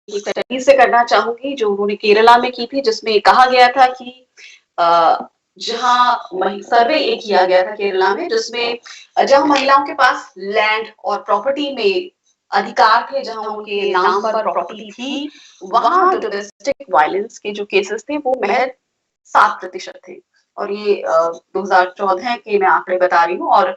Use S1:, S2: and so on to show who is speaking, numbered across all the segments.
S1: Study से करना चाहूंगी जो उन्होंने केरला में की थी, जिसमें कहा गया था कि जहां सर्वे एक किया गया था केरला में, जिसमें जहां महिलाओं के पास लैंड और प्रॉपर्टी में अधिकार थे, जहां उनके नाम पर प्रॉपर्टी थी, वहां डोमेस्टिक वायलेंस के जो केसेस थे वो महज 7% थे। और ये 2014 के मैं आंकड़े बता रही हूँ। और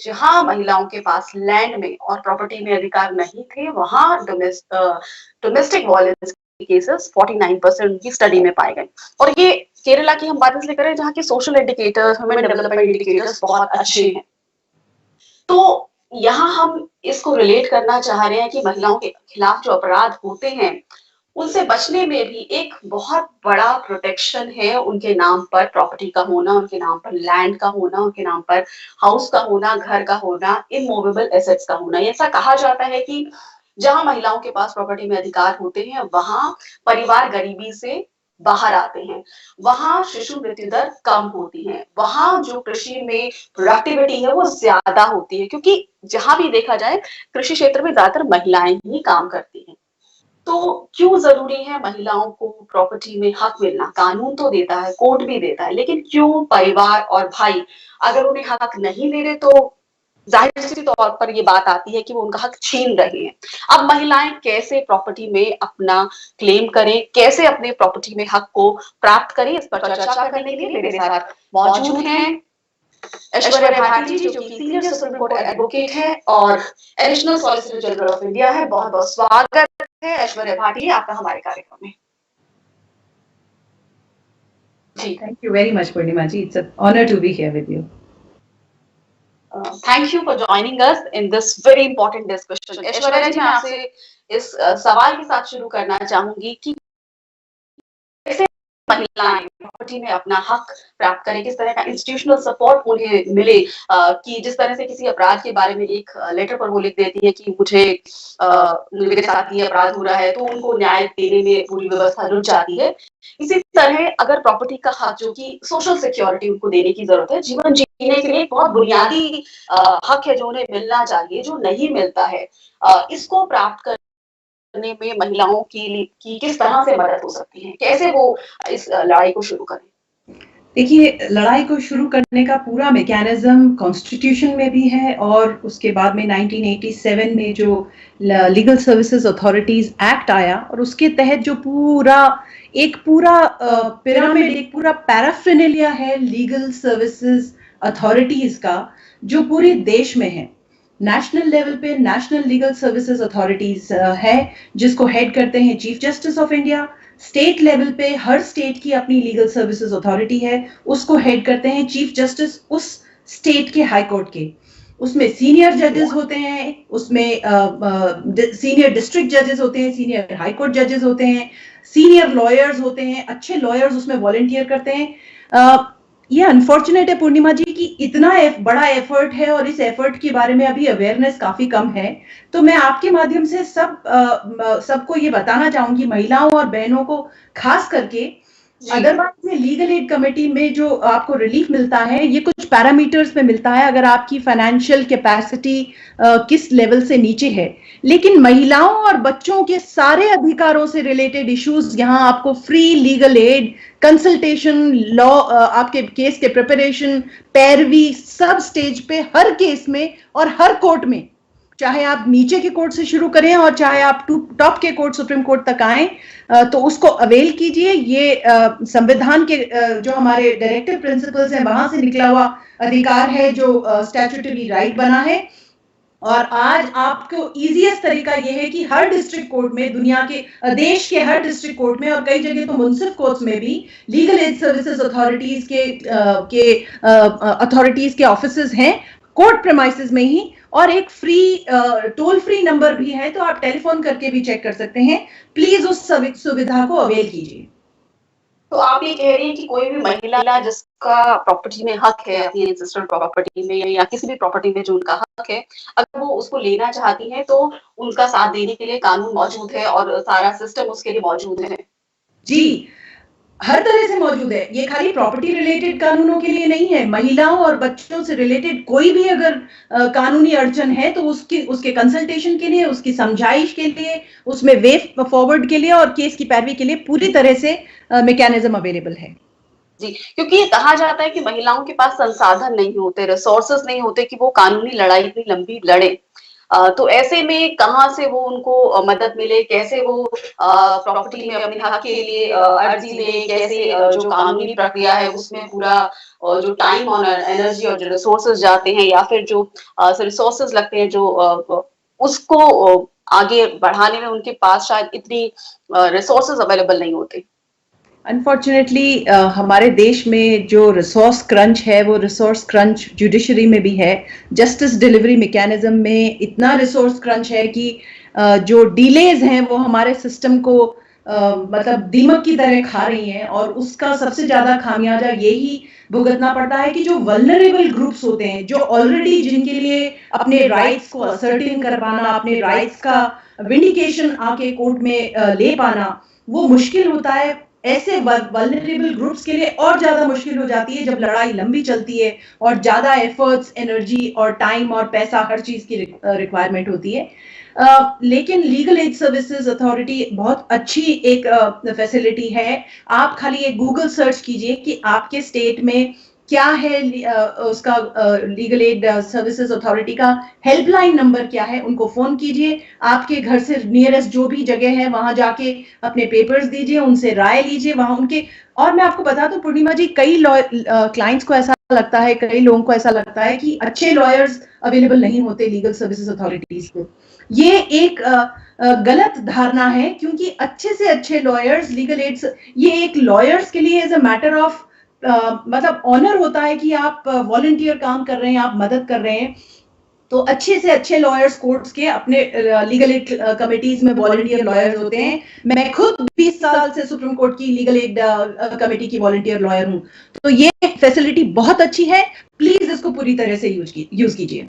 S1: जहां महिलाओं के पास लैंड में और प्रॉपर्टी में अधिकार नहीं थे, वहां डोमेस्टिक वायलेंस के केसेस 49% उनकी स्टडी में पाए गए। और ये केरला की हम बात इसलिए करें जहाँ की social indicators, human development indicators बहुत अच्छे हैं। तो यहाँ हम इसको रिलेट करना चाह रहे हैं कि महिलाओं के खिलाफ जो अपराध होते हैं, उनसे बचने में भी एक बहुत बड़ा प्रोटेक्शन है उनके नाम पर प्रॉपर्टी का होना, उनके नाम पर लैंड का होना, उनके नाम पर हाउस का होना, घर का होना, इमूवेबल एसेट्स का होना। ऐसा कहा जाता है कि जहां महिलाओं के पास प्रॉपर्टी में अधिकार होते हैं, वहां परिवार गरीबी से बाहर आते हैं, वहां शिशु मृत्यु दर कम होती है, वहां जो कृषि में प्रोडक्टिविटी है वो ज्यादा होती है, क्योंकि जहां भी देखा जाए कृषि क्षेत्र में ज्यादातर महिलाएं ही काम करती हैं। तो क्यों जरूरी है महिलाओं को प्रॉपर्टी में हक मिलना? कानून तो देता है, कोर्ट भी देता है, लेकिन क्यों परिवार और भाई अगर उन्हें हक नहीं दे रहे, तो जाहिर सी तौर पर ये बात आती है कि वो उनका हक छीन रहे हैं। अब महिलाएं कैसे प्रॉपर्टी में अपना क्लेम करें, कैसे अपने प्रॉपर्टी में हक को प्राप्त करें, इस पर चर्चा करने के लिए मेरे साथ मौजूद हैं ऐश्वर्या भारती जी, जो कि सीनियर सुप्रीम कोर्ट एडवोकेट है और additional solicitor general of India है। बहुत बहुत स्वागत है ऐश्वर्या भारती जी आपका हमारे कार्यक्रम में।
S2: Thank you very much, Purnima ji. It's an honor to be here with you.
S1: Thank you for joining us in this very important discussion. Aishwarya जी, मैं आपसे इस सवाल के साथ शुरू करना चाहूंगी कि कैसे महिलाएं प्रॉपर्टी में अपना हक प्राप्त करें, किस तरह का इंस्टीट्यूशनल सपोर्ट उन्हें मिले, कि जिस तरह से किसी अपराध के बारे में एक लेटर पर वो लिख देती है कि मुझे मेरे साथ ये अपराध हो रहा है, तो उनको न्याय देने में पूरी व्यवस्था जुट जाती है। इसी तरह अगर प्रॉपर्टी का हक, जो कि सोशल सिक्योरिटी उनको देने की जरूरत है, जीवन जीने के लिए एक बहुत बुनियादी हक है जो उन्हें मिलना चाहिए, जो नहीं मिलता है, इसको प्राप्त करने में महिलाओं की किस तरह से मदद हो सकती है, कैसे वो इस लड़ाई को शुरू करें?
S2: देखिए, लड़ाई को शुरू करने का पूरा मैकेनिज्म कॉन्स्टिट्यूशन में भी है और उसके बाद में 1987 में जो लीगल सर्विसेज अथॉरिटीज एक्ट आया और उसके तहत जो पूरा पिरामिड, एक पूरा पैराफिनेलिया है लीगल सर्विसेज अथॉरिटीज का, जो पूरे देश में है। नेशनल लेवल पे नेशनल लीगल सर्विसेज अथॉरिटीज है, जिसको हेड करते हैं chief justice of India. State level पे हर स्टेट की अपनी लीगल सर्विसेज अथॉरिटी है, उसको हेड करते हैं चीफ जस्टिस उस स्टेट के हाई कोर्ट के। उसमें सीनियर जजेस होते हैं, उसमें सीनियर डिस्ट्रिक्ट जजेस होते हैं, सीनियर हाई कोर्ट जजेस होते हैं, सीनियर लॉयर्स होते हैं, अच्छे लॉयर्स उसमें वॉलंटियर करते हैं। ये अनफॉर्चुनेट है पूर्णिमा जी कि इतना बड़ा एफर्ट है और इस एफर्ट के बारे में अभी अवेयरनेस काफी कम है। तो मैं आपके माध्यम से सबको ये बताना चाहूंगी, महिलाओं और बहनों को खास करके, अदरवाइज में लीगल एड कमेटी में जो आपको रिलीफ मिलता है, ये कुछ पैरामीटर्स में मिलता है अगर आपकी फाइनेंशियल कैपेसिटी किस लेवल से नीचे है। लेकिन महिलाओं और बच्चों के सारे अधिकारों से रिलेटेड इश्यूज, यहाँ आपको free legal aid, consultation, law, आपके केस के प्रिपरेशन, पैरवी, सब स्टेज पे, हर केस में और हर कोर्ट में, चाहे आप नीचे के कोर्ट से शुरू करें और चाहे आप टॉप के कोर्ट सुप्रीम कोर्ट तक आए, तो उसको अवेल कीजिए। ये संविधान के जो हमारे डायरेक्टिव प्रिंसिपल्स हैं वहां से निकला हुआ अधिकार है, जो स्टैट्यूटरी राइट बना है। और आज आपको इजीएस्ट तरीका यह है कि हर डिस्ट्रिक्ट कोर्ट में, दुनिया के देश के हर डिस्ट्रिक्ट कोर्ट में और कई जगह तो मुंसिफ कोर्ट्स में भी लीगल एड सर्विसेज अथॉरिटीज के ऑफिसेज हैं कोर्ट प्रेमाइसेस में ही, और एक फ्री टोल फ्री नंबर भी है, तो आप टेलीफोन करके भी चेक कर सकते हैं। प्लीज उस सुविधा को अवेल कीजिए।
S1: तो आप ये कह रही हैं कि कोई भी महिला जिसका प्रॉपर्टी में हक है, अपनी एंसेस्ट्रल प्रॉपर्टी में या किसी भी प्रॉपर्टी में जो उनका हक है, अगर वो उसको लेना चाहती है, तो उनका साथ देने के लिए कानून मौजूद है और सारा सिस्टम उसके लिए मौजूद है।
S2: जी, हर तरह से मौजूद है। ये खाली प्रॉपर्टी रिलेटेड कानूनों के लिए नहीं है, महिलाओं और बच्चों से रिलेटेड कोई भी अगर कानूनी अड़चन है तो उसके कंसल्टेशन के लिए, उसकी समझाइश के लिए, उसमें वे फॉरवर्ड के लिए और केस की पैरवी के लिए पूरी तरह से मैकेनिज्म अवेलेबल है।
S1: जी, क्योंकि ये कहा जाता है कि महिलाओं के पास संसाधन नहीं होते, रिसोर्सेज नहीं होते कि वो कानूनी लड़ाई इतनी लंबी लड़े। तो ऐसे में कहाँ से वो उनको मदद मिले, कैसे वो प्रॉपर्टी में अपने हक के लिए अर्जी दें, कैसे जो कानूनी प्रक्रिया है उसमें पूरा जो टाइम और एनर्जी और जो रिसोर्सेज जाते हैं या फिर जो रिसोर्सेज लगते हैं जो उसको आगे बढ़ाने में उनके पास शायद इतनी रिसोर्सेज अवेलेबल नहीं होते।
S2: अनफॉर्चुनेटली हमारे देश में जो रिसोर्स क्रंच है वो रिसोर्स क्रंच जुडिशरी में भी है। जस्टिस डिलीवरी मैकेनिज्म में इतना रिसोर्स क्रंच है कि जो डिलेज हैं वो हमारे सिस्टम को मतलब दीमक की तरह खा रही हैं और उसका सबसे ज्यादा खामियाजा यही भुगतना पड़ता है कि जो वल्नरेबल ग्रुप्स होते हैं, जो ऑलरेडी जिनके लिए अपने राइट्स को असर्टेन कर पाना, अपने राइट्स का विंडिकेशन आके कोर्ट में ले पाना वो मुश्किल होता है। ऐसे वल्नरेबल ग्रुप्स के लिए और ज्यादा मुश्किल हो जाती है जब लड़ाई लंबी चलती है और ज्यादा एफर्ट्स, एनर्जी और टाइम और पैसा हर चीज की रिक्वायरमेंट होती है। लेकिन लीगल एड सर्विसेज अथॉरिटी बहुत अच्छी एक फैसिलिटी है। आप खाली एक गूगल सर्च कीजिए कि आपके स्टेट में क्या है, उसका लीगल एड सर्विसेज अथॉरिटी का हेल्पलाइन नंबर क्या है, उनको फोन कीजिए। आपके घर से नियरेस्ट जो भी जगह है वहां जाके अपने पेपर्स दीजिए, उनसे राय लीजिए वहां उनके। और मैं आपको बता दूं पूर्णिमा जी, कई क्लाइंट्स को ऐसा लगता है, कई लोगों को ऐसा लगता है कि अच्छे लॉयर्स अवेलेबल नहीं होते लीगल सर्विसेज अथॉरिटीज को। ये एक गलत धारणा है, क्योंकि अच्छे से अच्छे लॉयर्स लीगल एड्स, ये एक लॉयर्स के लिए एज अ मैटर ऑफ मतलब ऑनर होता है कि आप वॉलंटियर काम कर रहे हैं, आप मदद कर रहे हैं। तो अच्छे से अच्छे लॉयर्स कोर्ट्स के अपने लीगल एड कमिटीज में वॉलंटियर लॉयर्स होते हैं। मैं खुद 20 साल से सुप्रीम कोर्ट की लीगल एड कमेटी की वॉलंटियर लॉयर हूं। तो ये फैसिलिटी बहुत अच्छी है, प्लीज इसको पूरी तरह से यूज कीजिए।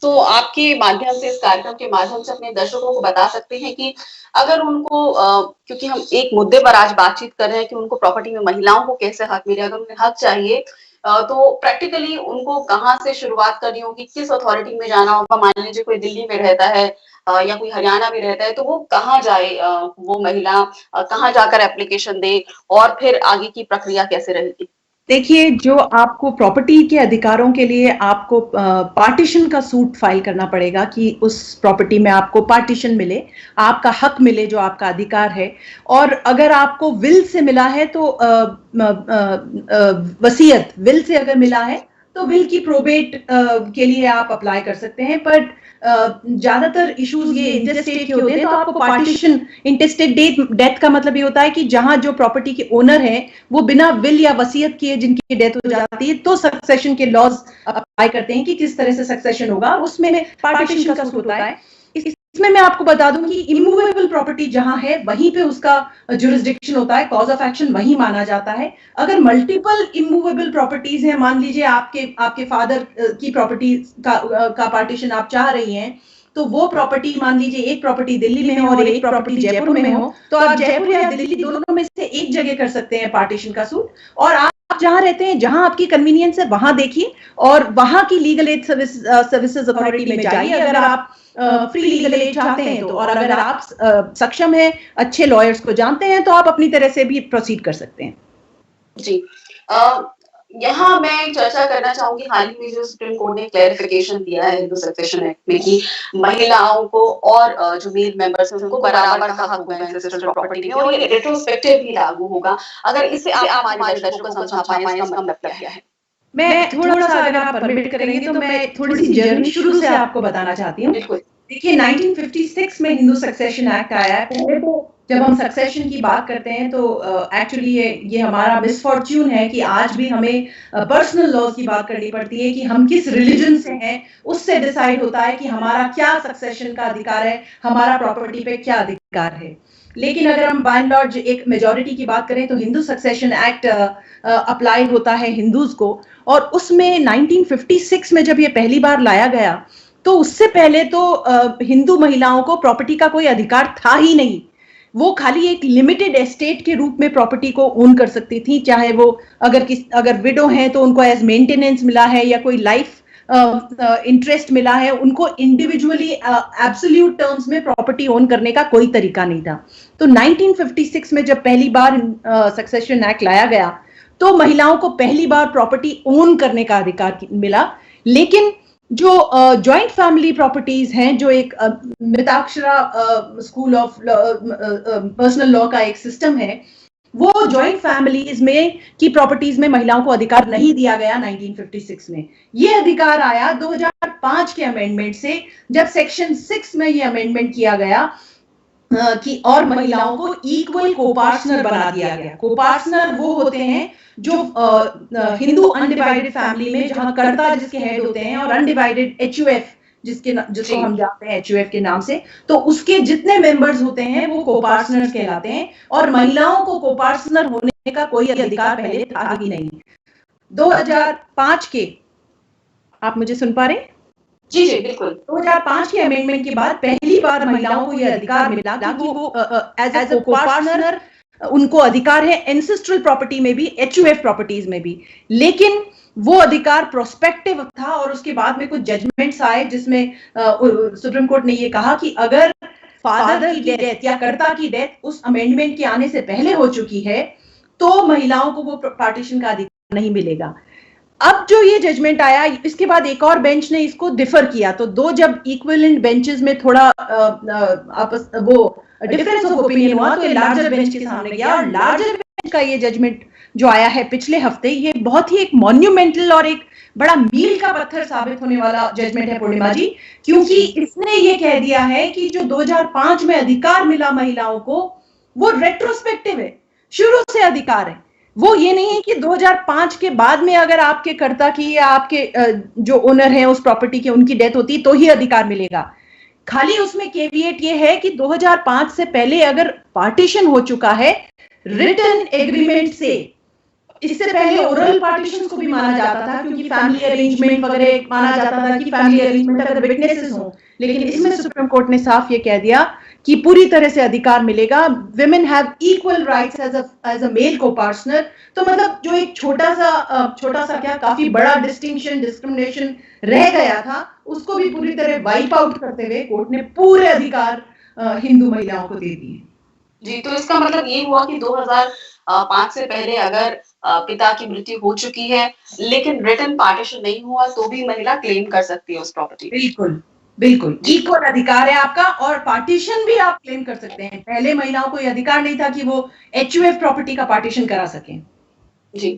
S1: तो आपके माध्यम से, इस कार्यक्रम के माध्यम से अपने दर्शकों को बता सकते हैं कि अगर उनको क्योंकि हम एक मुद्दे पर आज बातचीत कर रहे हैं कि उनको प्रॉपर्टी में महिलाओं को कैसे हक मिले, अगर उन्हें हक चाहिए तो प्रैक्टिकली उनको कहाँ से शुरुआत करनी होगी, किस अथॉरिटी में जाना होगा। मान लीजिए कोई दिल्ली में रहता है या कोई हरियाणा में रहता है, तो वो कहाँ जाए, वो महिला कहाँ जाकर एप्लीकेशन दे और फिर आगे की प्रक्रिया कैसे रहेगी?
S2: देखिए, जो आपको प्रॉपर्टी के अधिकारों के लिए आपको पार्टीशन का सूट फाइल करना पड़ेगा कि उस प्रॉपर्टी में आपको पार्टीशन मिले, आपका हक मिले जो आपका अधिकार है। और अगर आपको विल से मिला है तो वसीयत विल से अगर मिला है तो विल की प्रोबेट के लिए आप अप्लाई कर सकते हैं। बट ज्यादातर इश्यूज ये इंटेस्टेट के होते हैं, तो आपको पार्टीशन, इंटेस्टेट डेथ का मतलब ये होता है कि जहां जो प्रॉपर्टी के ओनर है वो बिना विल या वसीयत किए जिनकी डेथ हो जाती है, तो सक्सेशन के लॉज अप्लाई करते हैं कि किस तरह से सक्सेशन होगा, उसमें पार्टीशन का सूट होता है। इसमें मैं आपको बता दूं कि इमूवेबल प्रॉपर्टी जहां है वहीं पे उसका जुरिस्डिक्शन होता है, कॉज ऑफ एक्शन वहीं माना जाता है। अगर मल्टीपल इमूवेबल प्रॉपर्टीज हैं, मान लीजिए आपके फादर की प्रॉपर्टी का पार्टीशन आप चाह रही हैं, तो वो प्रॉपर्टी, मान लीजिए एक प्रॉपर्टी दिल्ली में हो और एक प्रॉपर्टी जयपुर में हो, तो आप जयपुर या दिल्ली दोनों में से एक जगह कर सकते हैं पार्टीशन का सूट। और आप जहां रहते हैं, जहां आपकी कन्वीनियंस है वहां देखिए और वहां की लीगल एड सर्विसेज अथॉरिटी में जाइए अगर आप फ्री लीगल एड चाहते हैं तो। और अगर आप सक्षम हैं, अच्छे लॉयर्स को जानते हैं, तो आप अपनी तरह से भी प्रोसीड कर सकते हैं।
S1: जी, यहाँ मैं चर्चा करना चाहूंगी, हाल ही में जो सुप्रीम कोर्ट ने क्लैरिफिकेशन दिया है हिंदू सक्सेशन एक्ट में कि महिलाओं को और जो मेल मेंबर्स हैं उनको बराबर का हक होगा एंसेस्ट्रल प्रॉपर्टी में, और ये रेट्रोस्पेक्टिव भी लागू होगा। अगर इससे आप हमारे दर्शकों को समझा पाएं इसका मतलब क्या है?
S2: मैं थोड़ा सा, अगर आप परमिट करेंगे तो मैं थोड़ी सी जर्नी शुरू से आपको बताना चाहती हूँ। देखिए, 1956 में हिंदू सक्सेशन एक्ट आया है। पहले तो जब हम सक्सेशन की बात करते हैं तो एक्चुअली ये हमारा मिसफॉर्च्यून है कि आज भी हमें पर्सनल लॉज की बात करनी पड़ती है कि हम किस रिलीजन से हैं, उससे डिसाइड होता है कि हमारा क्या सक्सेशन का अधिकार है, हमारा प्रॉपर्टी पे क्या अधिकार है। लेकिन अगर हम बाय एंड लार्ज एक मेजॉरिटी की बात करें तो हिंदू सक्सेशन एक्ट अप्लाई होता है हिंदूज को। और उसमें 1956 में जब ये पहली बार लाया गया तो उससे पहले तो हिंदू महिलाओं को प्रॉपर्टी का कोई अधिकार था ही नहीं। वो खाली एक लिमिटेड एस्टेट के रूप में प्रॉपर्टी को ओन कर सकती थी, चाहे वो अगर विडो हैं तो उनको एज मेंटेनेंस मिला है या कोई लाइफ इंटरेस्ट मिला है, उनको इंडिविजुअली एब्सोल्यूट टर्म्स में प्रॉपर्टी ओन करने का कोई तरीका नहीं था। तो 1956 में जब पहली बार सक्सेशन एक्ट लाया गया तो महिलाओं को पहली बार प्रॉपर्टी ओन करने का अधिकार मिला। लेकिन जो जॉइंट फैमिली प्रॉपर्टीज हैं, जो एक Mitakshara school of personal law का एक सिस्टम है, वो जॉइंट फैमिलीज में की प्रॉपर्टीज में महिलाओं को अधिकार नहीं दिया गया 1956 में। ये अधिकार आया 2005 के अमेंडमेंट से, जब सेक्शन 6 में ये अमेंडमेंट किया गया कि और महिलाओं को इक्वल कोपार्टनर बना दिया गया। कोपार्टनर वो होते हैं जो हिंदू अनडिवाइडेड फैमिली में जहां कर्ता जिसके हेड होते हैं और अनडिवाइडेड एचयूएफ जिसको हम जानते हैं एचयूएफ के नाम से, तो उसके जितने मेंबर्स होते हैं वो कोपार्टनर्स कहलाते हैं। और महिलाओं को कोपार्टनर होने का कोई अधिकार पहले था ही नहीं। 2005 के, आप मुझे सुन पा रहे हैं?
S1: जी जी बिल्कुल।
S2: 2005 के अमेंडमेंट के बाद पहली बार महिलाओं को यह अधिकार मिला कि वो एज ए कोपार्टनर उनको अधिकार है एंसेस्ट्रल प्रॉपर्टी में भी, एचयूएफ प्रॉपर्टीज में भी। लेकिन वो अधिकार प्रोस्पेक्टिव था और उसके बाद में कुछ जजमेंट्स आए जिसमें सुप्रीम कोर्ट ने ये कहा कि अगर फादर की डेथ या कर्ता की डेथ उस अमेंडमेंट के आने से पहले हो चुकी है तो महिलाओं को वो पार्टीशन का अधिकार नहीं मिलेगा। अब जो ये जजमेंट आया, इसके बाद एक और बेंच ने इसको डिफर किया, तो दो जब इक्विवेलेंट बेंचेस में थोड़ा आपस वो डिफरेंस ऑफ ओपिनियन हुआ तो लार्जर बेंच के सामने गया। और लार्जर बेंच का ये जजमेंट जो आया है पिछले हफ्ते, ये बहुत ही एक मॉन्यूमेंटल और एक बड़ा मील का पत्थर साबित होने वाला जजमेंट है पूर्णिमा जी, क्योंकि इसने ये कह दिया है कि जो 2005 में अधिकार मिला महिलाओं को वो रेट्रोस्पेक्टिव है, शुरू से अधिकार है। वो ये नहीं है कि 2005 के बाद में अगर आपके कर्ता की या आपके जो ओनर हैं उस प्रॉपर्टी के उनकी डेथ होती तो ही अधिकार मिलेगा। खाली उसमें केविएट ये है कि 2005 से पहले अगर पार्टीशन हो चुका है रिटन एग्रीमेंट से, इससे पहले ओरल पार्टीशन को भी माना जाता था क्योंकि फैमिली अरेंजमेंट वगैरह माना जाता था कि फैमिली अरेंजमेंट अगर विटनेसेस हो, लेकिन इसमें सुप्रीम कोर्ट ने साफ ये कह दिया कि पूरी तरह से अधिकार मिलेगा। Women have equal rights as a male co-partner. तो मतलब जो एक छोटा सा क्या काफी बड़ा डिस्क्रिमिनेशन रह गया था, उसको भी पूरी तरह वाइप आउट करते हुए कोर्ट ने पूरे अधिकार हिंदू महिलाओं को दे दिए।
S1: जी, तो इसका मतलब ये हुआ कि 2005 से पहले अगर पिता की मृत्यु हो चुकी है लेकिन रिटन पार्टीशन नहीं हुआ तो भी महिला क्लेम कर सकती है उस प्रॉपर्टी।
S2: बिल्कुल बिल्कुल, इक्वल अधिकार है आपका और पार्टीशन भी आप क्लेम कर सकते हैं। पहले महिलाओं को यह अधिकार नहीं था कि वो एचयूएफ प्रॉपर्टी का पार्टीशन करा सकें।
S1: जी,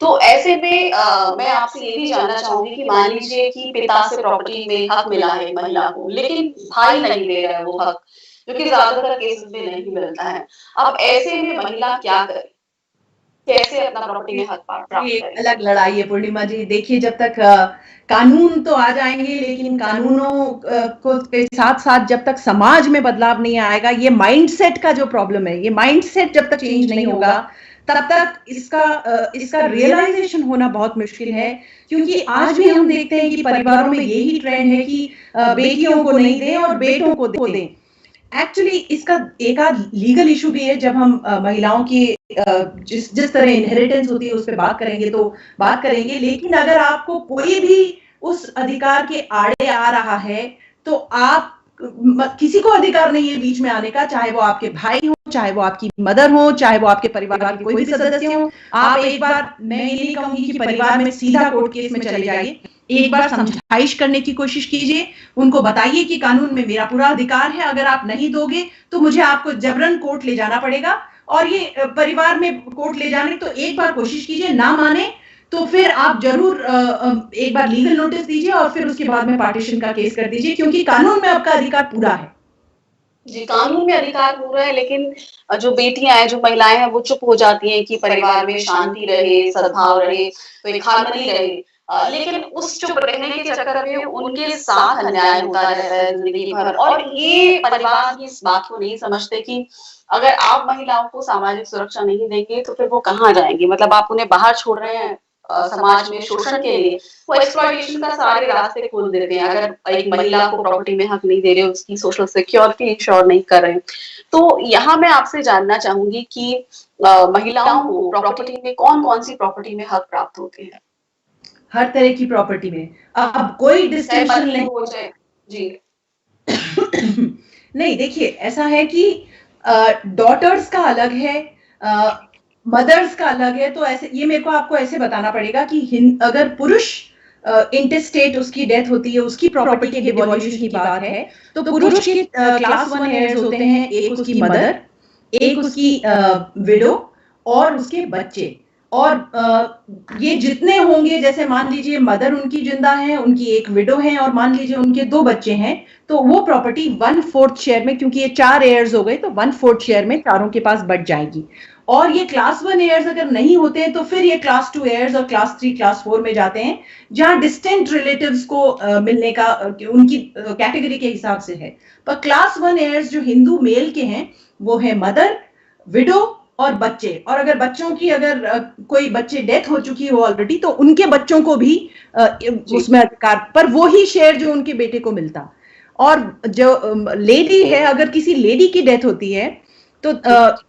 S1: तो ऐसे में मैं आपसे ये भी जानना चाहूंगी कि मान लीजिए कि पिता से प्रॉपर्टी में हक मिला है महिला को, लेकिन भाई नहीं दे रहा है वो हक, जो कि ज्यादातर केसेस में नहीं मिलता है। अब ऐसे में महिला क्या करे, कैसे अपना प्रॉपर्टी में हक प्राप्त करे?
S2: अलग लड़ाई है पूर्णिमा जी। देखिए, जब तक कानून तो आ जाएंगे लेकिन कानूनों को के साथ साथ जब तक समाज में बदलाव नहीं आएगा, ये माइंडसेट का जो प्रॉब्लम है, ये माइंडसेट जब तक चेंज नहीं होगा तब तक इसका रियलाइजेशन होना बहुत मुश्किल है। क्योंकि आज भी हम देखते हैं कि परिवारों में यही ट्रेंड है कि बेटियों को नहीं दें और बेटों को दें। एक्चुअली इसका एक आध लीगल इशू भी है। जब हम महिलाओं की जिस तरह इनहेरिटेंस होती है उस पर बात करेंगे, लेकिन अगर आपको कोई भी उस अधिकार के आड़े आ रहा है तो आप किसी को अधिकार नहीं है बीच में आने का, चाहे वो आपके भाई हो, चाहे वो आपकी मदर हो, चाहे वो आपके परिवार के कोई भी सदस्य हो। आप एक बार, मैं ये नहीं कहूंगी कि परिवार में सीधा कोर्ट केस में चले जाइए, एक बार समझाइश करने की कोशिश कीजिए, उनको बताइए कि कानून में मेरा पूरा अधिकार है, अगर आप नहीं दोगे तो मुझे आपको जबरन कोर्ट ले जाना पड़ेगा। और ये परिवार में कोर्ट ले जाने तो एक बार कोशिश कीजिए, ना माने तो फिर आप जरूर एक बार लीगल नोटिस दीजिए और फिर उसके बाद में पार्टीशन का केस कर दीजिए, क्योंकि कानून में आपका अधिकार पूरा है।
S1: जी, कानून में अधिकार पूरा है, लेकिन जो बेटियां हैं, जो महिलाएं हैं, वो चुप हो जाती हैं कि परिवार में शांति रहे, सद्भाव रहे, तो एक हार्मनी रहे। लेकिन उस चुप रहने के चक्कर में उनके साथ अन्याय होता रहता है जिंदगी भर। और ये परिवार इस बात को नहीं समझते कि अगर आप महिलाओं को सामाजिक सुरक्षा नहीं देंगे तो फिर वो कहाँ जाएंगी। मतलब आप उन्हें बाहर छोड़ रहे हैं समाज में शोषण के लिए वो एक्सप्लॉयटेशन का सारे रास्ते खोल देते हैं। अगर एक महिला को प्रॉपर्टी में हक नहीं दे रहे, उसकी सोशल सिक्योरिटी इंश्योर नहीं कर रहे, तो यहाँ मैं आपसे जानना चाहूंगी कि महिलाओं को प्रॉपर्टी में कौन-कौन सी प्रॉपर्टी में हक प्राप्त होते हैं?
S2: हर तरह की प्रॉपर्टी में, अब कोई डिस्टिंक्शन नहीं
S1: हो जाए जी।
S2: नहीं, देखिए ऐसा है कि डॉटर्स का अलग है, मदर्स का अलग है। तो ऐसे ये मेरे को आपको ऐसे बताना पड़ेगा कि अगर पुरुष इंटेस्टेट उसकी डेथ होती है, उसकी प्रॉपर्टी के डिवोल्यूशन की बात है, तो पुरुष के क्लास 1 हेयर्स होते हैं, एक उसकी मदर, एक उसकी विडो और उसके बच्चे। और ये जितने होंगे, जैसे मान लीजिए मदर उनकी जिंदा है, उनकी एक विडो है और मान लीजिए उनके 2 बच्चे हैं, तो वो प्रॉपर्टी 1/4 शेयर में, क्योंकि ये 4 एयर्स हो गए तो 1/4 शेयर में चारों के पास बट जाएगी। और ये क्लास 1 एयर्स अगर नहीं होते हैं तो फिर ये क्लास 2 एयर्स और क्लास 3 क्लास 4 में जाते हैं, जहां डिस्टेंट रिलेटिव्स को मिलने का उनकी कैटेगरी के हिसाब से है। पर क्लास 1 एयर्स जो हिंदू मेल के हैं वो है मदर, विडो और बच्चे। और अगर बच्चों की कोई बच्चे डेथ हो चुकी हो ऑलरेडी, तो उनके बच्चों को भी उसमें अधिकार, पर वो ही शेयर जो उनके बेटे को मिलता। और जो लेडी है, अगर किसी लेडी की डेथ होती है तो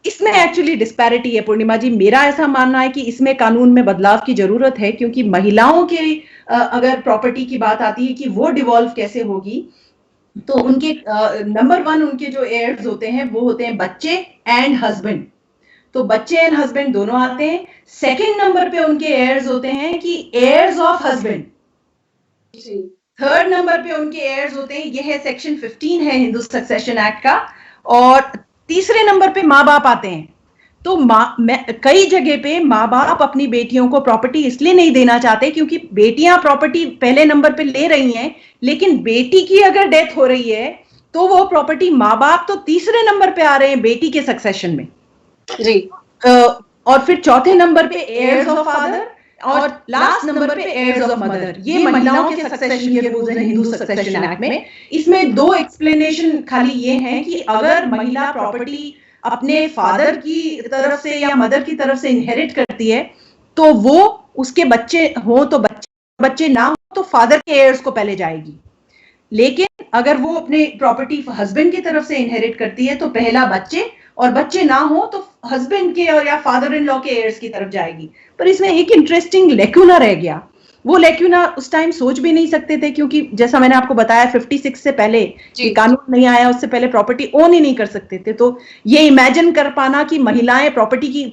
S2: इसमें एक्चुअली डिस्पैरिटी है पूर्णिमा जी। मेरा ऐसा मानना है कि इसमें कानून में बदलाव की जरूरत है, क्योंकि महिलाओं के अगर प्रॉपर्टी की बात आती है कि वो डिवॉल्व कैसे होगी, तो उनके नंबर 1 उनके जो एयर्स होते हैं वो होते हैं बच्चे एंड हस्बैंड। तो बच्चे एंड हस्बैंड दोनों आते हैं। सेकंड नंबर पे उनके एयर्स होते हैं कि heirs of husband. Third number पे उनके एयर्स होते हैं, ये है सेक्शन 15 है हिंदू सक्सेशन एक्ट का। और तीसरे नंबर पे माँ बाप आते हैं। तो कई जगह पे माँ बाप अपनी बेटियों को प्रॉपर्टी इसलिए नहीं देना चाहते क्योंकि बेटियां प्रॉपर्टी पहले नंबर पे ले रही हैं, लेकिन बेटी की अगर डेथ हो रही है तो वो प्रॉपर्टी माँ बाप तो तीसरे नंबर पे आ रहे हैं बेटी के सक्सेशन में
S1: जी।
S2: और फिर चौथे नंबर पे एयर्स ऑफ फादर और लास्ट नंबर पे एयर्स ऑफ मदर। ये महिलाओं के सक्सेशन के रूल्स हैं हिंदू सक्सेशन एक्ट में। इसमें 2 एक्सप्लेनेशन खाली ये हैं कि अगर महिला प्रॉपर्टी अपने फादर की तरफ से या मदर की तरफ से इनहेरिट करती है तो वो उसके बच्चे हो तो बच्चे ना हो तो फादर के एयर्स को पहले जाएगी। लेकिन अगर वो अपने प्रॉपर्टी हस्बैंड की तरफ से इनहेरिट करती है तो पहला बच्चे, और बच्चे ना हो तो हस्बैंड के और या फादर इन लॉ के एयर्स की तरफ जाएगी। पर इसमें एक इंटरेस्टिंग लेक्यूना रह गया। वो लेक्यूना उस टाइम सोच भी नहीं सकते थे, क्योंकि जैसा मैंने आपको बताया 56 से पहले कानून नहीं आया, उससे पहले प्रॉपर्टी ओन ही नहीं कर सकते थे। तो ये इमेजिन कर पाना कि महिलाएं प्रॉपर्टी की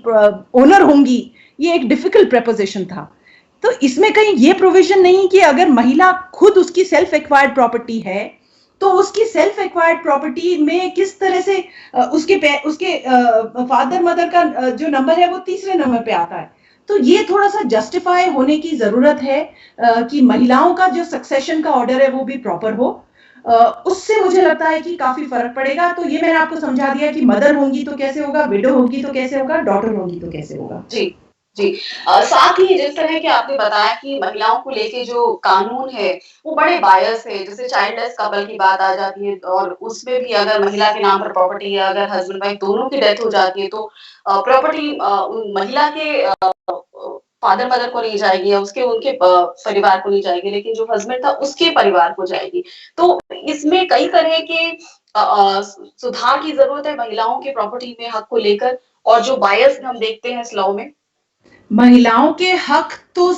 S2: ओनर होंगी, ये एक डिफिकल्ट प्रपोजिशन था। तो इसमें कहीं ये प्रोविजन नहीं कि अगर महिला खुद उसकी सेल्फ एक्वायर्ड प्रॉपर्टी है तो उसकी सेल्फ एक्वायर्ड प्रॉपर्टी में किस तरह से उसके फादर मदर का जो नंबर है वो तीसरे नंबर पे आता है। तो ये थोड़ा सा जस्टिफाई होने की जरूरत है कि महिलाओं का जो सक्सेशन का ऑर्डर है वो भी प्रॉपर हो। उससे मुझे लगता है कि काफी फर्क पड़ेगा। तो ये मैंने आपको समझा दिया कि मदर होंगी तो कैसे होगा, विडो होगी तो कैसे होगा, डॉटर होगी तो कैसे होगा।
S1: जी जी। साथ ही जिस तरह के आपने बताया कि महिलाओं को लेके जो कानून है वो बड़े बायस है। जैसे चाइल्डलेस कपल की बात आ जाती है और उसमें भी अगर महिला के नाम पर प्रॉपर्टी है, अगर हस्बैंड वाइफ दोनों की डेथ हो जाती है तो प्रॉपर्टी महिला के फादर मदर को नहीं जाएगी या उनके परिवार को नहीं जाएगी, लेकिन जो हस्बैंड था उसके परिवार को जाएगी। तो इसमें कई तरह के सुधार की जरूरत है महिलाओं के प्रॉपर्टी में हक को लेकर। और जो बायस हम देखते हैं इस लॉ में,
S2: महिलाओं के हक तो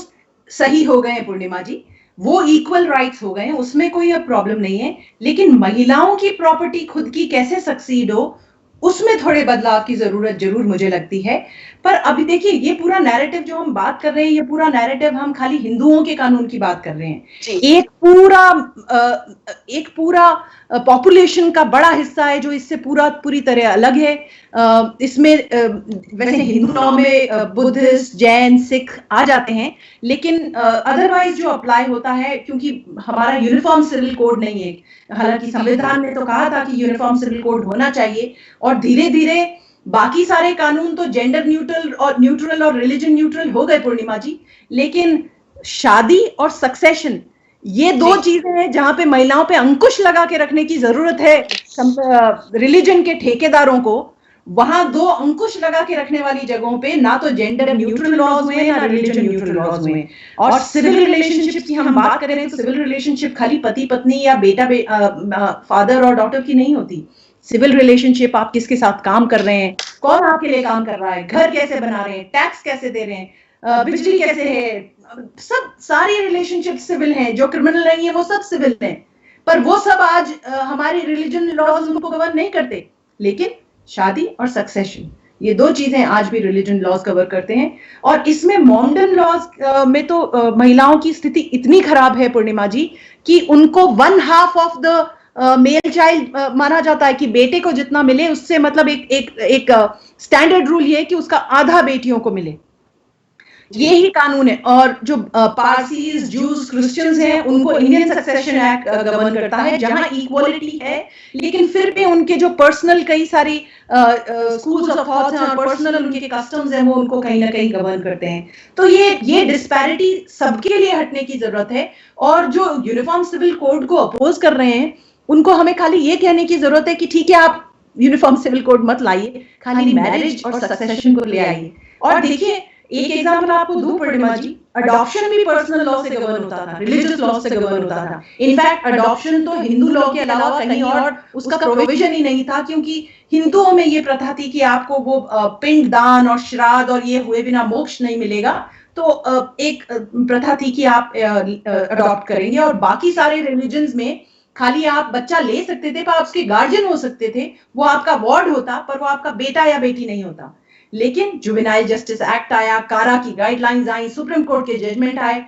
S2: सही हो गए हैं पूर्णिमा जी, वो इक्वल राइट्स हो गए हैं, उसमें कोई अब प्रॉब्लम नहीं है। लेकिन महिलाओं की प्रॉपर्टी खुद की कैसे सक्सीड हो, उसमें थोड़े बदलाव की जरूरत जरूर मुझे लगती है। पर अभी देखिए, ये पूरा नैरेटिव जो हम बात कर रहे हैं, ये पूरा नैरेटिव हम खाली हिंदुओं के कानून की बात कर रहे हैं। एक पूरा पॉपुलेशन का बड़ा हिस्सा है जो इससे पूरी तरह अलग है। इसमें वैसे हिंदू लॉ में बुद्धिस्ट, जैन, सिख आ जाते हैं, लेकिन अदरवाइज जो अप्लाई होता है, क्योंकि हमारा यूनिफॉर्म सिविल कोड नहीं है। हालांकि संविधान ने तो कहा था कि यूनिफॉर्म सिविल कोड होना चाहिए, और धीरे धीरे बाकी सारे कानून तो जेंडर न्यूट्रल और रिलीजन न्यूट्रल हो गए पूर्णिमा जी। लेकिन शादी और सक्सेशन, ये 2 चीजें हैं जहां पे महिलाओं पे अंकुश लगा के रखने की जरूरत है रिलीजन के ठेकेदारों को। वहां दो अंकुश लगा के रखने वाली जगहों पे ना तो जेंडर न्यूट्रल लॉज हुए ना रिलीजन न्यूट्रल लॉज हुए। और सिविल रिलेशनशिप की हम बात करें तो सिविल रिलेशनशिप खाली पति पत्नी या फादर और डॉटर की नहीं होती। सिविल रिलेशनशिप आप किसके साथ काम कर रहे हैं, कौन आपके लिए काम कर रहा है, घर कैसे बना रहे हैं, टैक्स कैसे दे रहे हैं, बिजली कैसे है, सब सारी रिलेशनशिप सिविल हैं। जो क्रिमिनल नहीं है वो सब सिविल हैं, पर वो सब आज हमारे रिलीजन लॉज उनको कवर नहीं करते। लेकिन शादी और सक्सेशन ये दो चीजें आज भी रिलीजन लॉज कवर करते हैं। और इसमें मॉडर्न लॉज में तो महिलाओं की स्थिति इतनी खराब है पूर्णिमा जी कि उनको 1/2 ऑफ द मेल चाइल्ड माना जाता है कि बेटे को जितना मिले उससे मतलब एक स्टैंडर्ड रूल ये है कि उसका आधा बेटियों को मिले, ये ही कानून है। और जो पारसीज, जूस, क्रिश्चियंस हैं उनको इंडियन सक्सेशन एक्ट गवर्न करता है जहां इक्वालिटी है, लेकिन फिर भी उनके जो पर्सनल कई सारी स्कूल्स ऑफ थॉट्स हैं और पर्सनल उनके कस्टम्स हैं वो उनको कहीं ना कहीं गवर्न करते हैं। तो ये डिस्पैरिटी सबके लिए हटने की जरूरत है। और जो यूनिफॉर्म सिविल कोड को अपोज कर रहे हैं उनको हमें खाली ये कहने की जरूरत है कि ठीक है आप यूनिफॉर्म सिविल कोड मत लाइए, खाली मैरिज और सक्सेशन को ले आइए। और देखिए एक एग्जांपल आपको दूं पूर्णिमा जी, अडॉप्शन भी पर्सनल लॉ से गवर्न होता था, रिलीजियस लॉ से गवर्न होता था। इनफैक्ट अडॉप्शन तो हिंदू लॉ के अलावा कहीं और उसका प्रोविजन ही नहीं था, क्योंकि हिंदुओं में ये प्रथा थी कि आपको वो पिंड दान और श्राद्ध और ये हुए बिना मोक्ष नहीं मिलेगा। तो एक प्रथा थी कि आप अडॉप्ट करेंगे। और बाकी सारे रिलीजन्स में खाली आप बच्चा ले सकते थे, पर आप उसके गार्जियन हो सकते थे, वो आपका वार्ड होता, पर वो आपका बेटा या बेटी नहीं होता। लेकिन जुवेनाइल जस्टिस एक्ट आया, कारा की गाइडलाइंस आई, सुप्रीम कोर्ट के जजमेंट आए,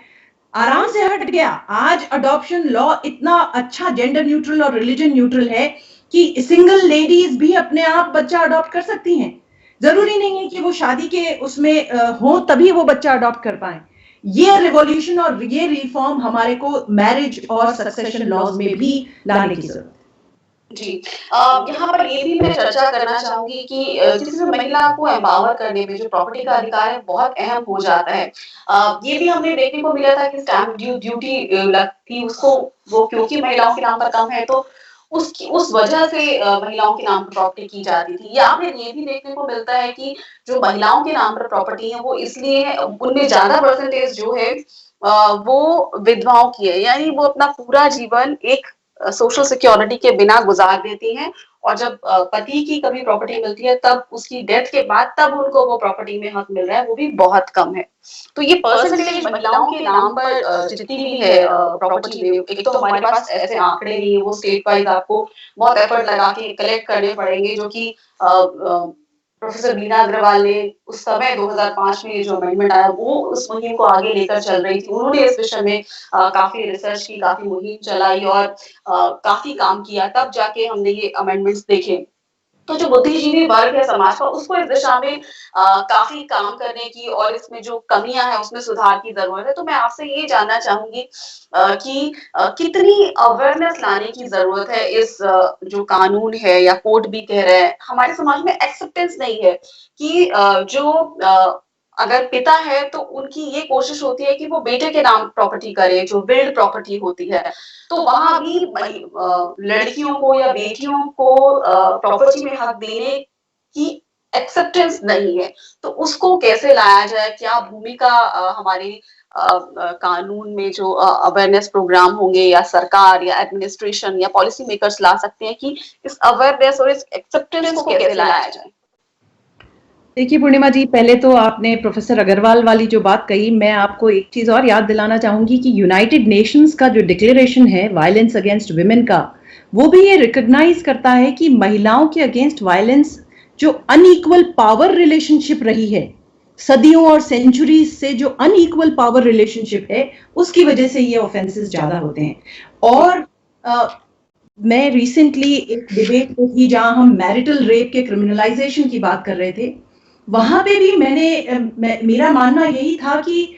S2: आराम से हट गया। आज अडॉप्शन लॉ इतना अच्छा जेंडर न्यूट्रल और रिलीजन न्यूट्रल है कि सिंगल लेडीज भी अपने आप बच्चा अडॉप्ट कर सकती हैं। जरूरी नहीं है कि वो शादी के उसमें हो तभी वो बच्चा अडॉप्ट कर पाए। ये रिवॉल्यूशन और ये रिफॉर्म हमारे को मैरिज और सक्सेशन लॉज में भी लाने की जरूरत है।
S1: जी, यहाँ पर ये भी मैं चर्चा करना चाहूंगी कि जिसमें महिला को एम्पावर करने में जो प्रॉपर्टी का अधिकार है बहुत अहम हो जाता है। ये भी हमें देखने को मिला था कि स्टैम्प ड्यूटी लगती उसको, वो क्योंकि महिलाओं के नाम पर कम है तो उस वजह से महिलाओं के नाम पर प्रॉपर्टी की जाती थी। या फिर ये भी देखने को मिलता है कि जो महिलाओं के नाम पर प्रॉपर्टी है वो इसलिए है, उनमें ज्यादा परसेंटेज जो है वो विधवाओं की है, यानी वो अपना पूरा जीवन एक सोशल सिक्योरिटी के बिना गुजार देती हैं और जब पति की कभी प्रॉपर्टी मिलती है तब उसकी डेथ के बाद तब उनको वो प्रॉपर्टी में हक मिल रहा है, वो भी बहुत कम है। तो ये परसेंटेज महिलाओं के नाम पर जितनी भी है प्रॉपर्टी में, एक तो हमारे पास ऐसे आंकड़े नहीं है, वो स्टेट वाइज आपको बहुत एफर्ट लगा के कलेक्ट करने पड़ेंगे, जो कि प्रोफेसर बीना अग्रवाल ने उस समय 2005 में जो अमेंडमेंट आया वो उस मुहिम को आगे लेकर चल रही थी। उन्होंने इस विषय में काफी रिसर्च की, काफी मुहिम चलाई और काफी काम किया, तब जाके हमने ये अमेंडमेंट्स देखे। तो जो बुद्धिजीवी वर्ग है समाज का, उसको इस दिशा में काफी काम करने की और इसमें जो कमियां हैं उसमें सुधार की जरूरत है। तो मैं आपसे ये जानना चाहूंगी कि कितनी अवेयरनेस लाने की जरूरत है इस जो कानून है या कोर्ट भी कह रहे हैं, हमारे समाज में एक्सेप्टेंस नहीं है कि जो अगर पिता है तो उनकी ये कोशिश होती है कि वो बेटे के नाम प्रॉपर्टी करे, जो विल्ड प्रॉपर्टी होती है, तो वहां भी लड़कियों को या बेटियों को प्रॉपर्टी में हक देने की एक्सेप्टेंस नहीं है। तो उसको कैसे लाया जाए? क्या भूमिका हमारे कानून में जो अवेयरनेस प्रोग्राम होंगे या सरकार या एडमिनिस्ट्रेशन या पॉलिसी मेकर्स ला सकते हैं कि इस अवेयरनेस और इस एक्सेप्टेंस को कैसे लाया जाए?
S2: देखिए पूर्णिमा जी, पहले तो आपने प्रोफेसर अग्रवाल वाली जो बात कही, मैं आपको एक चीज और याद दिलाना चाहूंगी कि यूनाइटेड नेशंस का जो डिक्लेरेशन है वायलेंस अगेंस्ट विमेन का, वो भी ये रिकॉग्नाइज करता है कि महिलाओं के अगेंस्ट वायलेंस जो अनइक्वल पावर रिलेशनशिप रही है सदियों और सेंचुरीज से, जो अनइक्वल पावर रिलेशनशिप है, उसकी वजह से ये ऑफेंसेस ज्यादा होते हैं। और मैं रिसेंटली एक डिबेट में थी जहां हम मैरिटल रेप के क्रिमिनलाइजेशन की बात कर रहे थे। वहां पे भी मेरा मानना यही था कि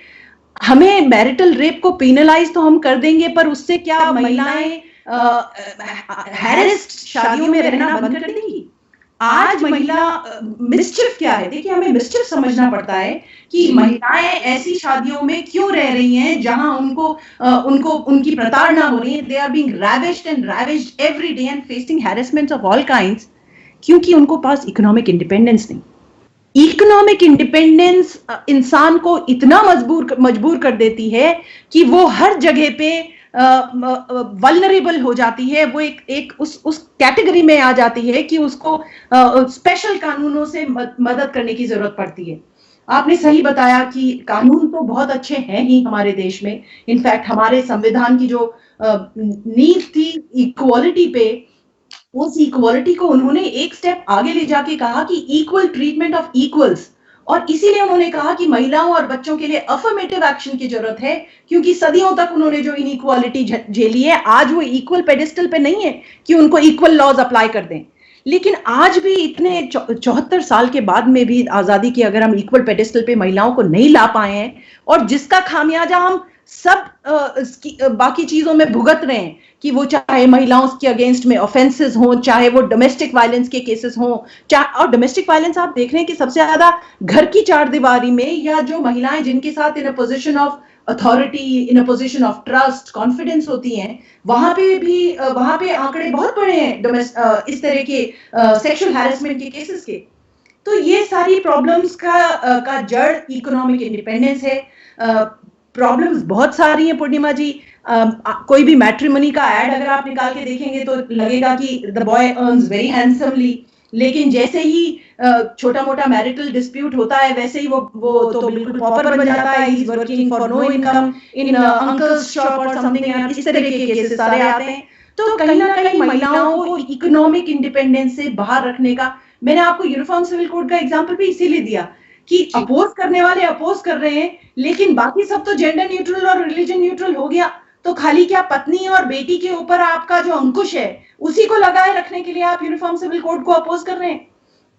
S2: हमें मैरिटल रेप को पेनलाइज तो हम कर देंगे, पर उससे क्या महिलाएं हैरेस्ड शादियों में रहना बंद कर देंगी? आज महिला मिसचिफ क्या है, देखिए हमें मिसचिफ समझना पड़ता है कि महिलाएं ऐसी शादियों में क्यों रह रही हैं जहां उनको उनकी प्रताड़ना हो रही है। They are being ravished and ravaged every day and facing harassments of all kinds. क्योंकि उनको पास इकोनॉमिक इंडिपेंडेंस नहीं। इकोनॉमिक इंडिपेंडेंस इंसान को इतना मजबूर कर देती है कि वो हर जगह पे वल्नरेबल हो जाती है, वो एक उस कैटेगरी में आ जाती है कि उसको स्पेशल कानूनों से मदद करने की जरूरत पड़ती है। आपने सही बताया कि कानून तो बहुत अच्छे हैं ही हमारे देश में। इनफैक्ट हमारे संविधान की जो नींव थी इक्वालिटी पे, उस इक्वालिटी को उन्होंने एक स्टेप आगे ले जाके कहा कि इक्वल ट्रीटमेंट ऑफ इक्वल्स, और इसीलिए उन्होंने कहा कि महिलाओं और बच्चों के लिए अफर्मेटिव एक्शन की जरूरत है, क्योंकि सदियों तक उन्होंने जो इनइक्वालिटी झेली है, आज वो इक्वल पेडिस्टल पे नहीं है कि उनको इक्वल लॉज अप्लाई कर दें। लेकिन आज भी इतने 74 साल के बाद में भी आजादी की अगर हम इक्वल पेडिस्टल पे महिलाओं को नहीं ला पाए हैं, और जिसका खामियाजा हम सब बाकी चीजों में भुगत रहे हैं, कि वो चाहे महिलाओं के अगेंस्ट में ऑफेंसेस हों, चाहे वो डोमेस्टिक वायलेंस के केसेस हों, और डोमेस्टिक वायलेंस आप देख रहे हैं कि सबसे ज्यादा घर की चार दीवारी में, या जो महिलाएं जिनके साथ in a position of authority, in a position of trust, confidence होती हैं, वहां पे आंकड़े बहुत बड़े हैं इस तरह के सेक्सुअल हैरेसमेंट के केसेस के। तो ये सारी प्रॉब्लम्स का जड़ इकोनॉमिक इंडिपेंडेंस है। प्रॉब्लम्स बहुत सारी हैं पूर्णिमा जी। कोई भी मैट्रिमनी का एड अगर आप निकाल के देखेंगे तो लगेगा कि the boy earns very handsomely, लेकिन जैसे ही छोटा मोटा मैरिटल डिस्प्यूट होता है, वैसे ही वो तो बिल्कुल पॉपर बन जाता है, he is working for no income in uncle's shop और समथिंग, इस तरह के केसेस सारे आते हैं। तो कहीं ना कहीं महिलाओं को इकोनॉमिक इंडिपेंडेंस से बाहर रखने का, मैंने आपको यूनिफॉर्म सिविल कोड का एग्जांपल भी इसीलिए दिया कि अपोज करने वाले अपोज कर रहे हैं, लेकिन बाकी सब तो जेंडर न्यूट्रल और रिलीजन न्यूट्रल हो गया। तो खाली क्या पत्नी और बेटी के ऊपर आपका जो अंकुश है, उसी को लगाए रखने के लिए आप यूनिफॉर्म सिविल कोड को अपोज कर रहे हैं।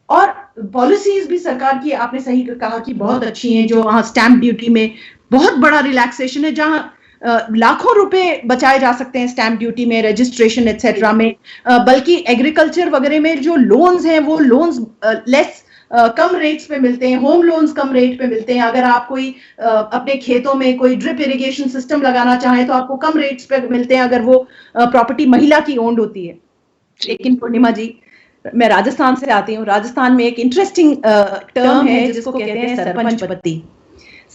S2: और पॉलिसीज भी सरकार की, आपने सही कहा कि बहुत अच्छी हैं, जो वहां स्टैंप ड्यूटी में बहुत बड़ा रिलैक्सेशन है, जहां लाखों रुपए बचाए जा सकते हैं स्टैंप ड्यूटी में, रजिस्ट्रेशन एक्सेट्रा में। बल्कि एग्रीकल्चर वगैरह में जो लोन्स हैं, वो लोन्स लेस कम रेट्स पे मिलते हैं, होम लोन्स कम रेट पे मिलते हैं। अगर आप कोई अपने खेतों में कोई ड्रिप इरिगेशन सिस्टम लगाना चाहें तो आपको कम रेट्स पे मिलते हैं, अगर वो प्रॉपर्टी महिला की ओन्ड होती है। लेकिन पूर्णिमा जी, मैं राजस्थान से आती हूँ। राजस्थान में एक इंटरेस्टिंग टर्म है जिसको कहते हैं सरपंच पति।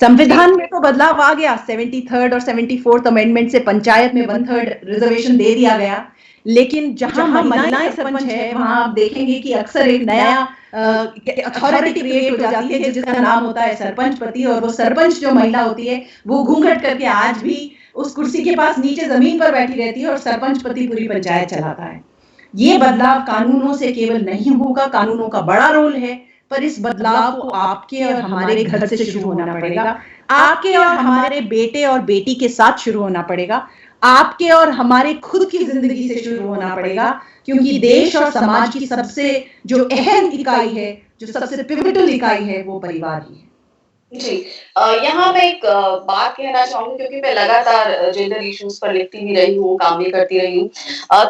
S2: संविधान में तो बदलाव आ गया, 73rd और 74th अमेंडमेंट से पंचायत में 1/3 रिजर्वेशन दे दिया गया, लेकिन जहां महिलाएं सरपंच है, वहां आप देखेंगे कि अक्सर एक नया अथॉरिटी क्रिएट हो जाती है जिसका नाम होता है सरपंच पति, और वो सरपंच जो महिला होती है वो घूंघट करके आज भी उस कुर्सी के पास नीचे जमीन पर बैठी रहती है, और सरपंच पति पूरी पंचायत चलाता है। ये बदलाव कानूनों से केवल नहीं होगा, कानूनों का बड़ा रोल है, पर इस बदलाव को आपके और हमारे घर से शुरू होना पड़ेगा। आपके और हमारे बेटे और बेटी के साथ शुरू होना पड़ेगा, आपके और हमारे खुद की जिंदगी से शुरू होना पड़ेगा, क्योंकि देश और समाज की सबसे जो अहम इकाई है, जो सबसे पिवटल इकाई है, वो परिवार ही है।
S1: जी, यहाँ मैं एक बात कहना चाहूँगी, क्योंकि मैं लगातार जेंडर इश्यूज पर लिखती भी रही हूँ, काम भी करती रही हूँ।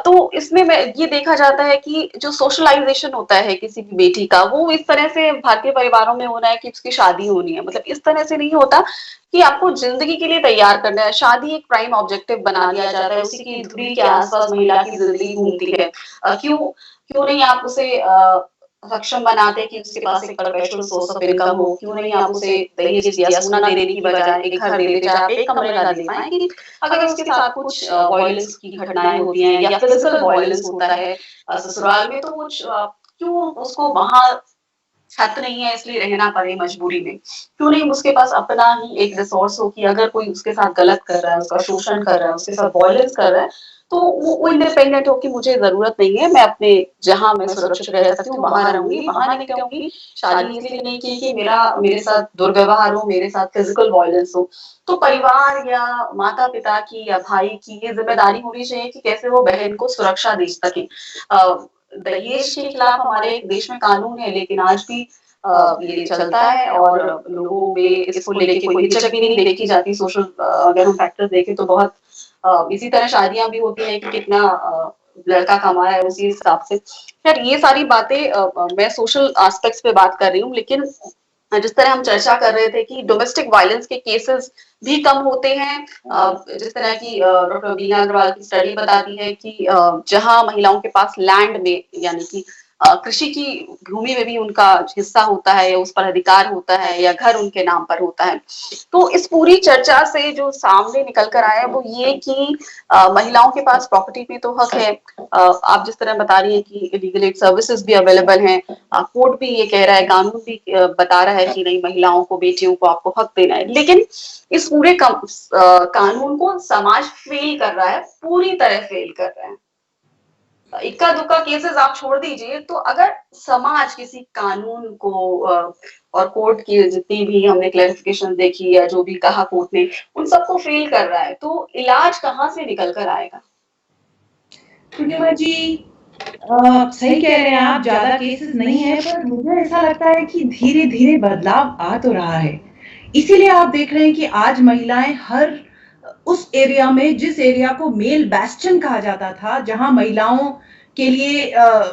S1: तो इसमें मैं ये देखा जाता है कि जो सोशलाइजेशन होता है किसी भी बेटी का, वो इस तरह से भारतीय परिवारों में होना है कि उसकी शादी होनी है। मतलब इस तरह से नहीं होता कि आपको जिंदगी के लिए तैयार करना है। शादी एक प्राइम ऑब्जेक्टिव बना दिया जाता है, उसी की धुरी के आसपास महिला की जिंदगी घूमती है। क्यों नहीं आप उसे सक्षम बनाते कि उसके पास एक परपेचुअल सोर्स ऑफ इनकम हो? क्यों नहीं आप उसे दहेज या सोना देने की बजाय एक घर दे दे, आप एक कमरे का दे पाएं, कि अगर उसके साथ कुछ वायलेंस की घटनाएं होती हैं या फिजिकल वायलेंस होता है ससुराल में, तो वो क्यों उसको वहां छत नहीं है इसलिए रहना पड़े मजबूरी में? क्यों नहीं उसके पास अपना ही एक रिसोर्स हो कि अगर कोई उसके साथ गलत कर रहा है, उसका शोषण कर रहा है, उसके साथ वायलेंस कर रहा है, तो वो इंडिपेंडेंट हो कि मुझे जरूरत नहीं है, मैं अपने जहां मैं सुरक्षित रह सकती हूँ वहां रहूंगी, वहां नहीं कहूंगी। शादी इसलिए नहीं की कि मेरे साथ दुर्व्यवहार हो, मेरे साथ फिजिकल वायलेंस हो। तो परिवार या माता पिता की या भाई की ये जिम्मेदारी होनी चाहिए कि कैसे वो बहन को सुरक्षा दे सके। दहेज के खिलाफ हमारे देश में कानून है, लेकिन आज भी ये चलता है, और लोगों में इसको लेके कोई हिचक भी नहीं देखी जाती। सोशल अगर हम फैक्टर्स देखें तो बहुत इसी तरह शादियां भी होती हैं कि कितना लड़का कमा है, उसी हिसाब से। खैर, ये सारी बातें मैं सोशल एस्पेक्ट्स पे बात कर रही हूँ, लेकिन जिस तरह हम चर्चा कर रहे थे कि डोमेस्टिक वायलेंस के केसेस भी कम होते हैं। जिस तरह की डॉक्टर बीना अग्रवाल की स्टडी बताती है कि जहां महिलाओं के पास लैंड में, यानी कि कृषि की भूमि में भी उनका हिस्सा होता है या उस पर अधिकार होता है या घर उनके नाम पर होता है। तो इस पूरी चर्चा से जो सामने निकल कर आया वो ये कि महिलाओं के पास प्रॉपर्टी पे तो हक है। आप जिस तरह बता रही हैं कि लीगल एड सर्विसेज भी अवेलेबल हैं, कोर्ट भी ये कह रहा है, कानून भी बता रहा है कि नहीं महिलाओं को, बेटियों को आपको हक देना है, लेकिन इस पूरे कानून को समाज फेल कर रहा है, पूरी तरह फेल कर रहा है। इक्का दुक्का केसेस आप छोड़ दीजिए, तो अगर समाज किसी कानून को और कोर्ट की जितनी भी हमने क्लैरिफिकेशन देखी या जो भी कहा कोर्ट ने, उन सबको फेल कर रहा है, तो इलाज कहाँ से निकल कर आएगा?
S2: पूर्णिमा जी, सही कह रहे हैं आप, ज्यादा केसेस नहीं है, पर मुझे ऐसा लगता है कि धीरे धीरे बदलाव आ तो रहा है। इसीलिए आप देख रहे हैं कि आज महिलाएं हर उस एरिया में, जिस एरिया को मेल बैस्टन कहा जाता था, जहां महिलाओं के लिए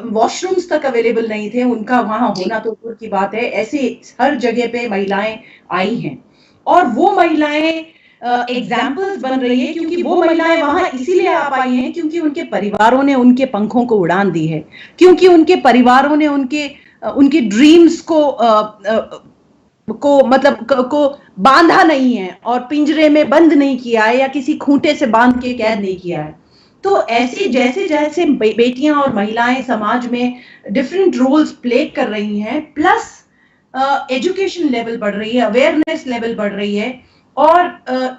S2: वॉशरूम्स तक अवेलेबल नहीं थे, उनका वहां होना तो दूर की बात है, ऐसे हर जगह पे महिलाएं आई हैं। और वो महिलाएं एग्जाम्पल्स बन रही है, क्योंकि वो महिलाएं वहां इसीलिए आ पाई हैं क्योंकि उनके परिवारों ने उनके पंखों को उड़ान दी है, क्योंकि उनके परिवारों ने उनके ड्रीम्स को बांधा नहीं है और पिंजरे में बंद नहीं किया है या किसी खूंटे से बांध के कैद नहीं किया है। तो ऐसी जैसे जैसे बेटियां और महिलाएं समाज में डिफरेंट रोल्स प्ले कर रही हैं, प्लस एजुकेशन लेवल बढ़ रही है, अवेयरनेस लेवल बढ़ रही है, और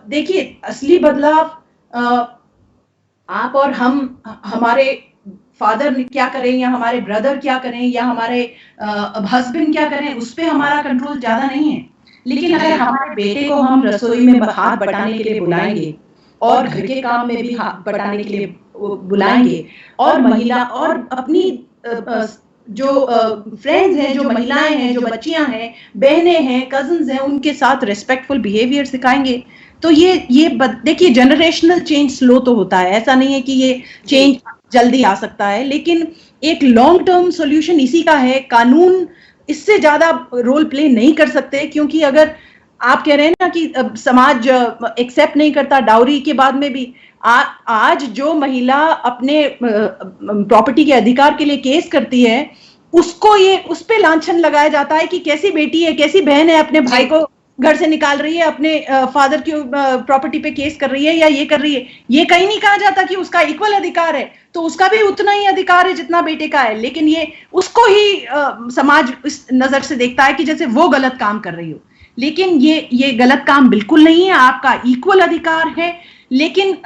S2: देखिए असली बदलाव आप और हम, हमारे फादर क्या करें या हमारे ब्रदर क्या करें या हमारे हस्बैंड क्या करें, उस पर हमारा कंट्रोल ज्यादा नहीं है। लेकिन अगर हमारे बेटे को हम रसोई में हाथ बटाने के लिए बुलाएंगे और घर के काम में भी हाथ बटाने के लिए बुलाएंगे, और महिला और अपनी जो फ्रेंड्स हैं, जो महिलाएं हैं, जो बच्चियां हैं, बहनें हैं, कजिन्स हैं, उनके साथ रिस्पेक्टफुल बिहेवियर सिखाएंगे, तो ये देखिए जनरेशनल चेंज स्लो तो होता है, ऐसा नहीं है कि ये चेंज जल्दी आ सकता है, लेकिन एक लॉन्ग टर्म सॉल्यूशन इसी का है। कानून इससे ज्यादा रोल प्ले नहीं कर सकते, क्योंकि अगर आप कह रहे हैं ना कि समाज एक्सेप्ट नहीं करता डाउरी के बाद में भी, आज जो महिला अपने प्रॉपर्टी के अधिकार के लिए केस करती है, उसको उस पे लांछन लगाया जाता है कि कैसी बेटी है, कैसी बहन है, अपने भाई को घर से निकाल रही है, अपने फादर की प्रॉपर्टी पे केस कर रही है या ये कर रही है। ये कहीं नहीं कहा जाता कि उसका इक्वल अधिकार है, तो उसका भी उतना ही अधिकार है जितना बेटे का है, लेकिन ये उसको ही समाज इस नजर से देखता है कि जैसे वो गलत काम कर रही हो। लेकिन ये गलत काम बिल्कुल नहीं है, आपका इक्वल अधिकार है, लेकिन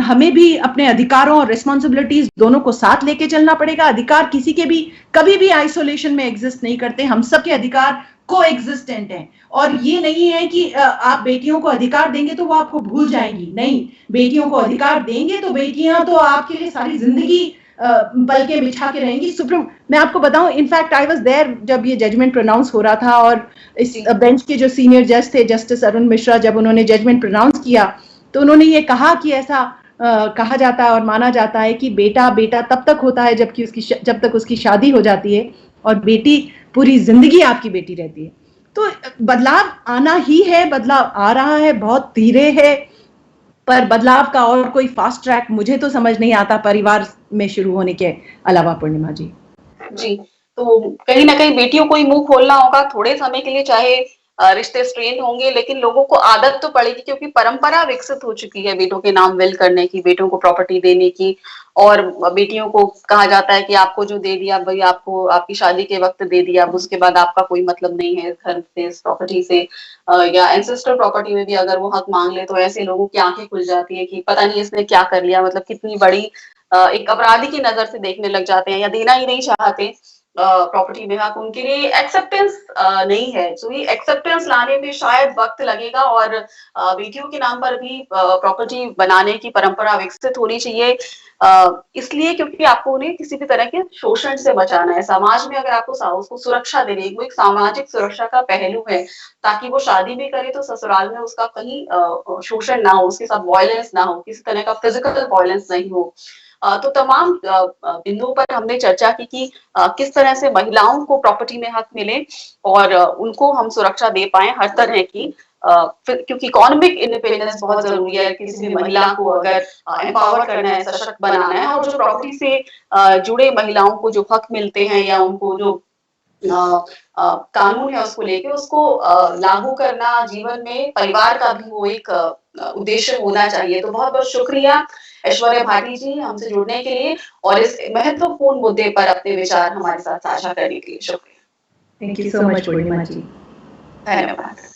S2: हमें भी अपने अधिकारों और रिस्पॉन्सिबिलिटीज दोनों को साथ लेके चलना पड़ेगा। अधिकार किसी के भी कभी भी आइसोलेशन में एग्जिस्ट नहीं करते, हम सबके अधिकार को एग्जिस्टेंट हैं। और ये नहीं है कि आप बेटियों को अधिकार देंगे तो वो आपको भूल जाएंगी, नहीं, बेटियों को अधिकार देंगे तो बेटियां तो आपके लिए सारी जिंदगी पल के बिछा के रहेंगी। सुप्रीम, मैं आपको बताऊं, इनफैक्ट आई वाज देयर जब ये जजमेंट प्रोनाउंस हो रहा था, और इस बेंच के जो सीनियर जज थे, जस्टिस अरुण मिश्रा, जब उन्होंने जजमेंट प्रोनाउंस किया तो उन्होंने ये कहा कि ऐसा कहा जाता है और माना जाता है कि बेटा बेटा तब तक होता है जब तक उसकी शादी हो जाती है, और बेटी पूरी जिंदगी आपकी बेटी रहती है। तो बदलाव आना ही है, बदलाव आ रहा है, बहुत धीरे है, पर बदलाव का और कोई फास्ट ट्रैक मुझे तो समझ नहीं आता परिवार में शुरू होने के अलावा। पूर्णिमा जी
S1: तो कहीं ना कहीं बेटियों को ही मुंह खोलना होगा थोड़े समय के लिए, चाहे रिश्ते स्ट्रेन होंगे, लेकिन लोगों को आदत तो पड़ेगी, क्योंकि परंपरा विकसित हो चुकी है बेटों के नाम विल करने की, बेटों को प्रॉपर्टी देने की, और बेटियों को कहा जाता है कि आपको जो दे दिया भाई, आपको आपकी शादी के वक्त दे दिया, अब उसके बाद आपका कोई मतलब नहीं है घर से, इस प्रॉपर्टी से, या एंसेस्टर प्रॉपर्टी में भी अगर वो हक मांग ले तो ऐसे लोगों की आंखें खुल जाती है कि पता नहीं इसने क्या कर लिया, मतलब कितनी बड़ी एक अपराधी की नजर से देखने लग जाते हैं, या देना ही नहीं चाहते प्रॉपर्टी में हक, उनके लिए एक्सेप्टेंस नहीं है। सो ये एक्सेप्टेंस लाने में शायद वक्त लगेगा, और बेटियों के नाम पर भी प्रॉपर्टी बनाने की परंपरा विकसित होनी चाहिए, इसलिए क्योंकि आपको उन्हें किसी भी तरह के शोषण से बचाना है। समाज में अगर आपको उसको सुरक्षा देनी है, वो एक सामाजिक सुरक्षा का पहलू है, ताकि वो शादी भी करे तो ससुराल में उसका कहीं शोषण ना हो, उसके साथ वायलेंस ना हो, किसी तरह का फिजिकल वायलेंस नहीं हो। तो तमाम बिंदुओं पर हमने चर्चा की कि किस तरह से महिलाओं को प्रॉपर्टी में हक मिले और उनको हम सुरक्षा दे पाए हर तरह की, क्योंकि इकोनॉमिक इंडिपेंडेंस बहुत जरूरी है, किसी भी महिला को अगर एम्पावर करना है, सशक्त बनाना है, और जो प्रॉपर्टी से जुड़े महिलाओं को जो हक मिलते हैं या उनको जो कानून है उसको लेके उसको लागू करना जीवन में परिवार का भी वो एक उद्देश्य होना चाहिए। तो बहुत बहुत शुक्रिया ऐश्वर्या भाटी जी हमसे जुड़ने के लिए और इस महत्वपूर्ण मुद्दे पर अपने विचार हमारे साथ साझा करने के लिए। शुक्रिया।
S2: थैंक यू सो मच पूर्णिमा जी।
S1: धन्यवाद।